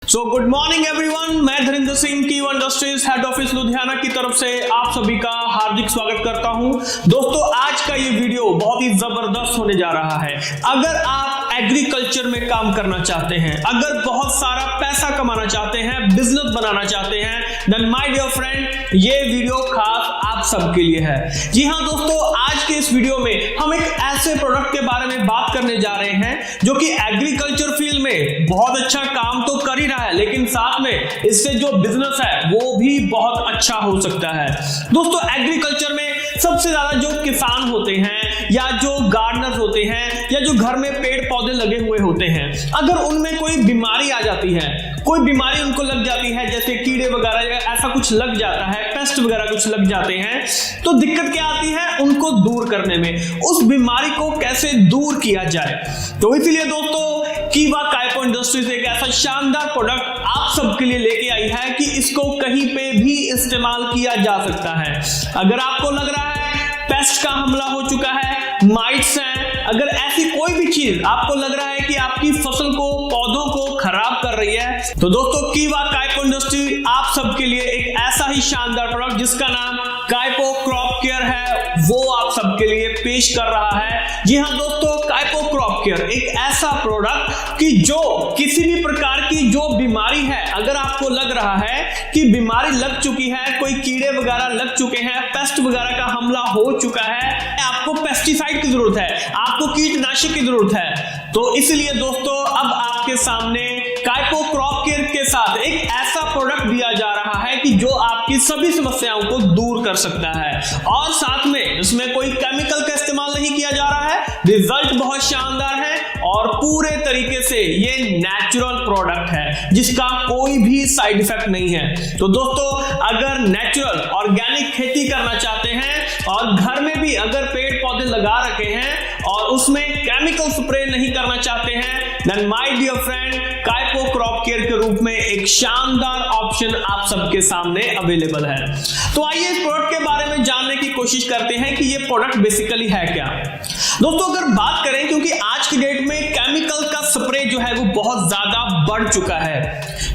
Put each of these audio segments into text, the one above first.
So good morning everyone, मैं धरिंदर सिंह कीव industries head office Ludhiana की तरफ से आप सभी का हार्दिक स्वागत करता हूं। दोस्तों, आज का ये वीडियो बहुत ही जबरदस्त होने जा रहा है। अगर आप एग्रीकल्चर में काम करना चाहते हैं, अगर बहुत सारा पैसा कमाना चाहते हैं, बिजनेस बनाना चाहते हैं, देन माय डियर फ्रेंड, ये वीडियो खास आप सबके लिए है। जी हाँ दोस्तों, आज के इस वीडियो में हम एक ऐसे प्रोडक्ट के बारे में बात करने जा रहे हैं जो कि एग्रीकल्चर फील्ड में बहुत अच्छा काम तो कर ही रहा है, लेकिन साथ में इससे जो बिजनेस है वो भी बहुत अच्छा हो सकता है। दोस्तों, एग्रीकल्चर में सबसे ज्यादा जो किसान होते हैं या जो गार्डनर्स होते हैं या जो घर में पेड़ पौधे लगे हुए होते हैं, अगर उनमें कोई बीमारी आ जाती है, कोई बीमारी उनको लग जाती है, जैसे कीड़े वगैरह या ऐसा कुछ लग जाता है, पेस्ट वगैरह कुछ लग जाते हैं, तो दिक्कत क्या आती है उनको दूर करने में, उस बीमारी को कैसे दूर किया जाए। तो इसलिए दोस्तों, कीवा काइपो इंडस्ट्रीज एक ऐसा शानदार प्रोडक्ट आप सबके लिए लेके आई है कि इसको कहीं पे भी इस्तेमाल किया जा सकता है। अगर आपको लग रहा है पेस्ट का हमला हो चुका है, माइट्स हैं, अगर ऐसी कोई भी चीज आपको लग रहा है कि आपकी फसल को, पौधों को खराब कर रही है, तो दोस्तों कीवा काइपो इंडस्ट्री आप सबके लिए एक ऐसा ही शानदार प्रोडक्ट जिसका नाम काइपो क्रॉप केयर है, वो आप सबके लिए पेश कर रहा है। जी हाँ दोस्तों, काइपो क्रॉप केयर एक ऐसा प्रोडक्ट कि जो किसी भी प्रकार की जो बीमारी है, अगर आपको लग रहा है कि बीमारी लग चुकी है, कोई कीड़े वगैरह लग चुके हैं, पेस्ट वगैरह का हमला हो चुका है, आपको पेस्टिसाइड की जरूरत है, आपको कीटनाशक की जरूरत है, तो इसलिए दोस्तों अब आपके सामने काइपो क्रॉप केयर के साथ एक ऐसा प्रोडक्ट दिया जा रहा है कि जो आपकी सभी समस्याओं को दूर कर सकता है, और साथ में इसमें कोई केमिकल का इस्तेमाल नहीं किया जा रहा है। रिजल्ट बहुत शानदार है और पूरे तरीके से ये नेचुरल प्रोडक्ट है जिसका कोई भी साइड इफेक्ट नहीं है। तो दोस्तों, अगर नेचुरल ऑर्गेनिक खेती करना चाहते हैं और घर में भी अगर पेड़ पौधे लगा रखे हैं और उसमें केमिकल स्प्रे नहीं करना चाहते हैं, देन माय डियर फ्रेंड, काइपो क्रॉप केयर के रूप में एक शानदार ऑप्शन आप सबके सामने अवेलेबल है। तो आइए इस प्रोडक्ट के बारे में जानने की कोशिश करते हैं कि ये प्रोडक्ट बेसिकली है क्या। दोस्तों, अगर बात करें, क्योंकि आज की डेट में केमिकल का स्प्रे जो है वो बहुत ज्यादा बढ़ चुका है,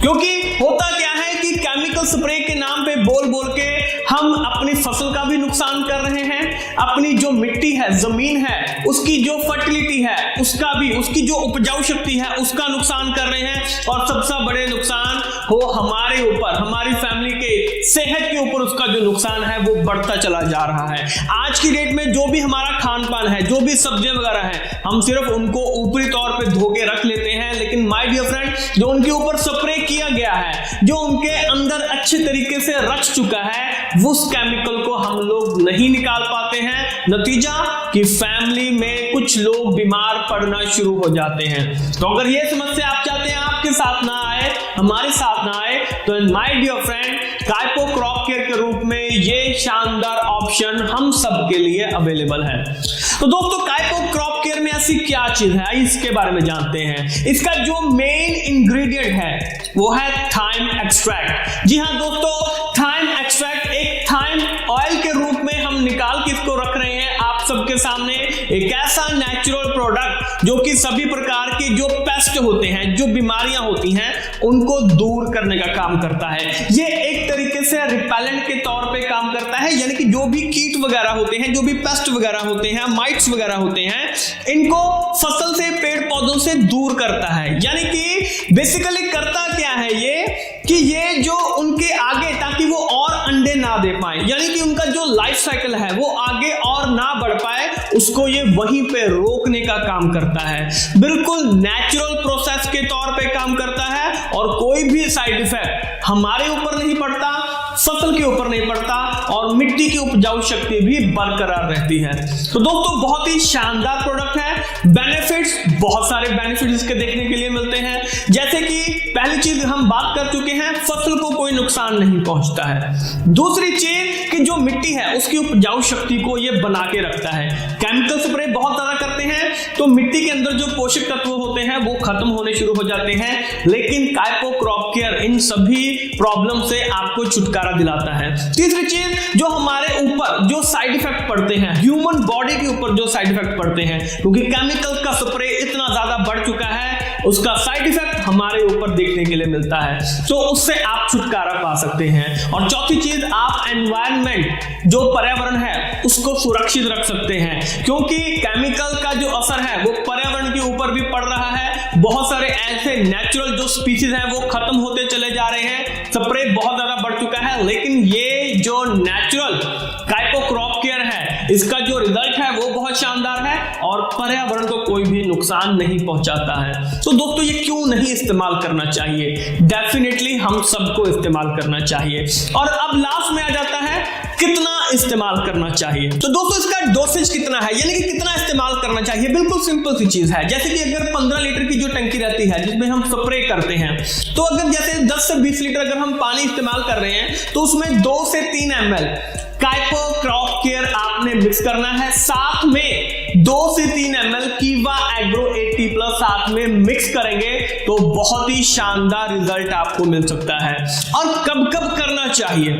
क्योंकि होता क्या है कि केमिकल स्प्रे के नाम पे बोल बोल के हम अपनी फसल का भी नुकसान कर रहे हैं, अपनी जो मिट्टी है, जमीन है, उसकी जो फर्टिलिटी है उसका भी, उसकी जो उपजाऊ शक्ति है उसका नुकसान कर रहे हैं, और सबसे बड़े नुकसान हो हमारे ऊपर, हमारी फैमिली के सेहत के ऊपर उसका जो नुकसान है वो बढ़ता चला जा रहा है। आज की डेट में जो भी हमारा खान पान है, जो भी सब्जियां वगैरह हैं, हम सिर्फ उनको ऊपरी तौर पे धो के रख लेते हैं, लेकिन माय डियर फ्रेंड, जो उनके ऊपर स्प्रे किया गया है, जो उनके अंदर अच्छे तरीके से रच चुका है, उस केमिकल को हम लोग नहीं निकाल पाते हैं। नतीजा कि फैमिली में कुछ लोग बीमार पड़ना शुरू हो जाते हैं। तो अगर ये समस्या आप चाहते हैं आपके साथ ना आए, हमारे साथ ना आए, तो माय डियर फ्रेंड, काइपो क्रॉप केयर के रूप में ये शानदार ऑप्शन हम सब के लिए अवेलेबल है। तो दोस्तों, काइपो क्रॉप केयर में ऐसी क्या चीज है, इसके बारे में जानते हैं। इसका जो मेन इंग्रेडिएंट है वो है थाइम एक्सट्रैक्ट। जी हाँ दोस्तों, थाइम एक्सट्रैक्ट एक थाइम ऑयल के रूप में हम निकाल के इसको रख रहे हैं आप सबके सामने। एक ऐसा नेचुरल प्रोडक्ट जो कि सभी प्रकार के जो पेस्ट होते हैं, जो बीमारियां होती हैं, उनको दूर करने का काम करता है। ये एक तरीके से रिपेलेंट के तौर पे काम करता है, यानी कि जो भी कीट वगैरह होते हैं, जो भी पेस्ट वगैरह होते हैं, माइट्स वगैरह होते हैं, इनको फसल से, पेड़ पौधों से दूर करता है। यानी कि बेसिकली करता क्या है ये कि ये जो उनके आगे, ताकि वो और अंडे ना दे पाए, यानी कि उनका जो लाइफ साइकिल है वो आगे और ना बढ़ पाए, उसको ये वहीं पे रोकने का काम करता है। बिल्कुल नेचुरल प्रोसेस के तौर पे काम करता है और कोई भी साइड इफेक्ट हमारे ऊपर नहीं पड़ता, फसल के ऊपर नहीं पड़ता, और मिट्टी की उपजाऊ शक्ति भी बरकरार रहती है। तो दोस्तों, बहुत ही शानदार प्रोडक्ट है। बेनिफिट्स, बहुत सारे बेनिफिट्स इसके देखने के लिए मिलते हैं। जैसे कि पहली चीज हम बात कर चुके हैं, फसल को कोई नुकसान नहीं पहुंचता है। दूसरी चीज कि जो मिट्टी है उसकी उपजाऊ शक्ति को ये बना के रखता है। केमिकल स्प्रे बहुत ज्यादा करते हैं तो मिट्टी के अंदर जो पोषक तत्व होते हैं वो खत्म होने शुरू हो जाते हैं, लेकिन काइपो क्रॉप केयर इन सभी प्रॉब्लम से आपको छुटकारा दिलाता है। तीसरी चीज, जो हमारे ऊपर जो साइड इफेक्ट पड़ते हैं, ह्यूमन बॉडी के ऊपर जो साइड इफेक्ट पड़ते हैं, क्योंकि केमिकल का स्प्रे इतना ज्यादा बढ़ चुका है उसका साइड इफेक्ट हमारे ऊपर देखने के लिए मिलता है, तो उससे आप छुटकारा पा सकते हैं। और चौथी चीज, आप एनवायरनमेंट जो पर्यावरण है उसको सुरक्षित रख सकते हैं, क्योंकि केमिकल का जो असर है वो पर्यावरण के ऊपर भी पड़ रहा है। बहुत सारे ऐसे नेचुरल जो स्पीशीज हैं वो खत्म होते चले जा रहे हैं, स्प्रे बहुत ज्यादा बढ़ चुका है, लेकिन ये जो नेचुरल काइपो क्रॉप केयर है इसका जो रिजल्ट है वो बहुत शानदार है और पर्यावरण को कोई भी नुकसान नहीं पहुंचाता है। तो दोस्तों, ये क्यों नहीं इस्तेमाल करना चाहिए? डेफिनेटली हम सबको इस्तेमाल करना चाहिए। और अब लास्ट में आ जाता है कितना इस्तेमाल करना चाहिए। तो दोस्तों, इसका डोसेज कितना है, यानी कि कितना इस्तेमाल करना चाहिए? बिल्कुल सिंपल सी चीज है। जैसे कि अगर 15 लीटर की जो टंकी रहती है जिसमें हम स्प्रे करते हैं, तो अगर जैसे 10 से 20 लीटर अगर हम पानी इस्तेमाल कर रहे हैं तो उसमें 2 से 3 ml काइपो क्रॉप केयर आपने मिक्स करना है, साथ में 2 से 3 ml कीवा एग्रो 80+ साथ में मिक्स करेंगे तो बहुत ही शानदार रिजल्ट आपको मिल सकता है। और कब कब करना चाहिए?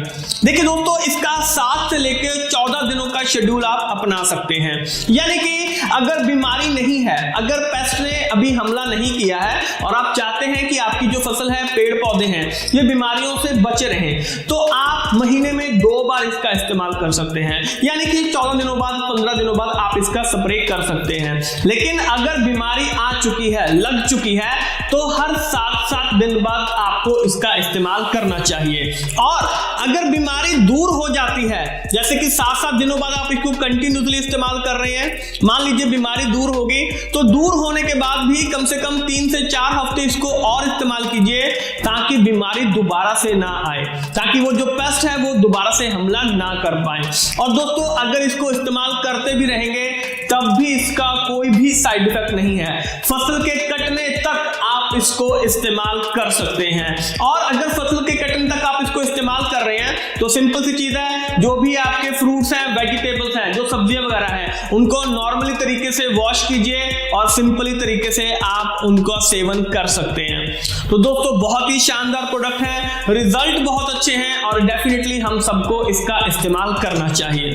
देखिए दोस्तों, इसका 7 से लेकर 14 दिनों का शेड्यूल आप अपना सकते हैं। यानी कि अगर बीमारी नहीं है, अगर पेस्ट ने अभी हमला नहीं किया है और आप चाहते हैं कि आपकी जो फसल है, पेड़ पौधे हैं, ये बीमारियों से बचे रहें, तो आप महीने में 2 बार इसका इस्तेमाल कर सकते हैं। यानी कि 14 दिनों बाद, 15 दिनों बाद आप इसका स्प्रे कर सकते हैं। लेकिन अगर बीमारी आ चुकी है, लग चुकी है, तो हर 7 दिन बाद आपको इसका इस्तेमाल करना चाहिए। और अगर बीमारी दूर हो जाती है, जैसे कि 7 दिनों बाद आप इसको कंटिन्यूसली इस्तेमाल कर रहे हैं, मान लीजिए बीमारी दूर होगी, तो दूर होने के बाद भी कम से कम 3 से 4 हफ्ते इसको और इस्तेमाल कीजिए ताकि बीमारी दोबारा से ना आए, ताकि वो जो पेस्ट है वो दोबारा से हमला ना कर पाए। और दोस्तों, अगर इसको इस्तेमाल करते भी रहेंगे तब भी इसका कोई भी साइड इफेक्ट नहीं है। फसल के कटने तक आप इसको इस्तेमाल कर सकते हैं। और अगर फसल के कटने तक आप इसको इस्तेमाल कर रहे हैं तो सिंपल सी चीज है, जो भी आपके फ्रूट्स हैं, वेजिटेबल्स हैं, जो सब्जियां वगैरह हैं, उनको नॉर्मली तरीके से वॉश कीजिए और सिंपली तरीके से आप उनका सेवन कर सकते हैं। तो दोस्तों, बहुत ही शानदार प्रोडक्ट है, रिजल्ट बहुत अच्छे हैं और डेफिनेटली हम सबको इसका इस्तेमाल करना चाहिए।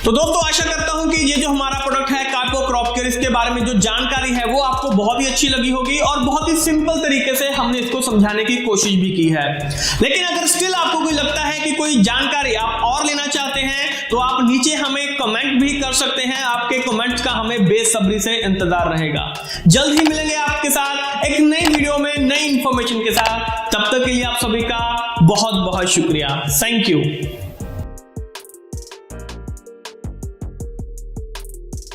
तो दोस्तों, आशा करता हूं कि ये जो हमारा प्रोडक्ट है काइपो क्रॉप केयर, इसके बारे में जो जानकारी है वो आपको बहुत ही अच्छी लगी होगी और बहुत ही सिंपल तरीके से हमने इसको समझाने की कोशिश भी की है। लेकिन अगर स्टिल आपको कोई लगता है कि कोई जानकारी आप और लेना चाहते हैं तो आप नीचे हमें कमेंट भी कर सकते हैं। आपके कमेंट्स का हमें बेसब्री से इंतजार रहेगा। जल्द ही मिलेंगे आपके साथ एक नई वीडियो में नई इंफॉर्मेशन के साथ। तब तक के लिए आप सभी का बहुत बहुत शुक्रिया। Thank you.